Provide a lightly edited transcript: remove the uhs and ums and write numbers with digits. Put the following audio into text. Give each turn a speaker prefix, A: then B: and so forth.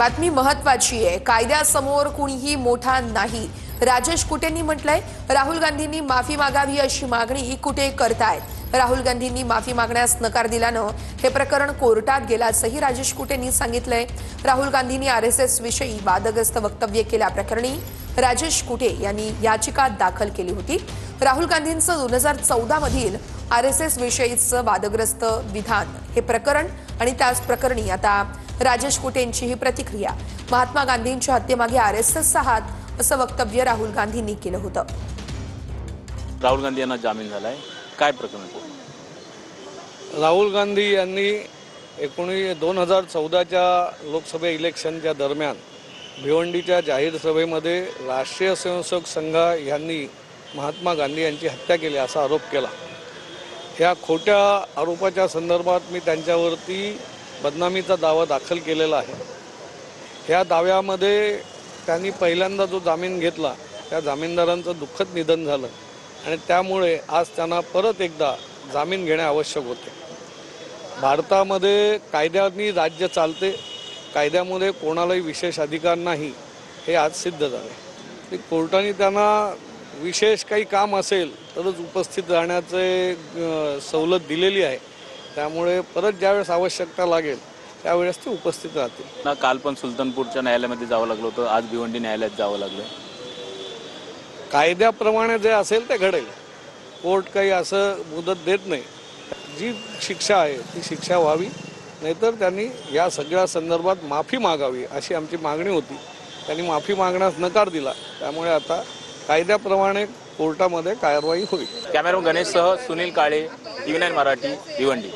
A: बातमी महत्वाची आहे। कायद्यासमोर कुणीही मोठा नाही। राजेश कुटेंनी म्हटलंय राहुल गांधींनी माफी मागावी अशी मागणी कुटे करतायत। राहुल गांधींनी माफी मागण्यास नकार दिल्यानं हे प्रकरण कोर्टात गेल्याचंही राजेश कुटेंनी सांगितलंय। राहुल गांधींनी आरएसएस विषयी वादग्रस्त वक्तव्य केल्याप्रकरणी राजेश कुटे यांनी याचिका दाखल केली होती। राहुल गांधींचं 2014 मधील आरएसएस विषयीचं वादग्रस्त विधान हे प्रकरण आणि त्याच प्रकरणी आता राजेश कुटेंची ही प्रतिक्रिया। महात्मा गांधींच्या हत्येमागे आरएसएसचा हात असं वक्तव्य राहुल गांधींनी केलं होतं।
B: राहुल गांधी यांना जामीन झालाय, काय प्रकरण?
C: राहुल गांधी यांनी 2014च्या लोकसभा इलेक्शनच्या दरम्यान भिवंडीच्या जाहीर सभेमध्ये राष्ट्रीय स्वयंसेवक संघ यांनी महात्मा गांधी यांची हत्या केली असा आरोप केला। ह्या खोट्या आरोपाच्या संदर्भात मी त्यांच्यावरती बदनामीचा दावा दाखल केलेला आहे। ह्या दाव्यामध्ये त्यांनी पहिल्यांदा जो जामीन घेतला त्या जामीनदारांचं दुःखद निधन झालं आणि त्यामुळे आज त्यांना परत एकदा जामीन घेणे आवश्यक होते। भारतामध्ये कायद्याने राज्य चालते, कायद्यामध्ये कोणालाही विशेष अधिकार नाही हे आज सिद्ध झाले। कोर्टाने त्यांना विशेष काही काम असेल तरच उपस्थित राहण्याचे सवलत दिलेली आहे। त्यामुळे परत ज्यावेळेस आवश्यकता लागेल त्यावेळेस ते उपस्थित राहतील
B: ना। काल पण सुलतानपूरच्या न्यायालयामध्ये जावं लागलं होतं, आज भिवंडी न्यायालयात जावं लागलं।
C: कायद्याप्रमाणे जे असेल ते घडेल। कोर्ट काही असं मुदत देत नाही। जी शिक्षा आहे ती शिक्षा व्हावी, नाहीतर त्यांनी या सगळ्या संदर्भात माफी मागावी अशी आमची मागणी होती। त्यांनी माफी मागण्यास नकार दिला, त्यामुळे आता कायद्याप्रमाणे कोर्टामध्ये कारवाई होईल।
B: Cameraman गणेशसह Sunil Kale, TV9 Marathi, Bhiwandi.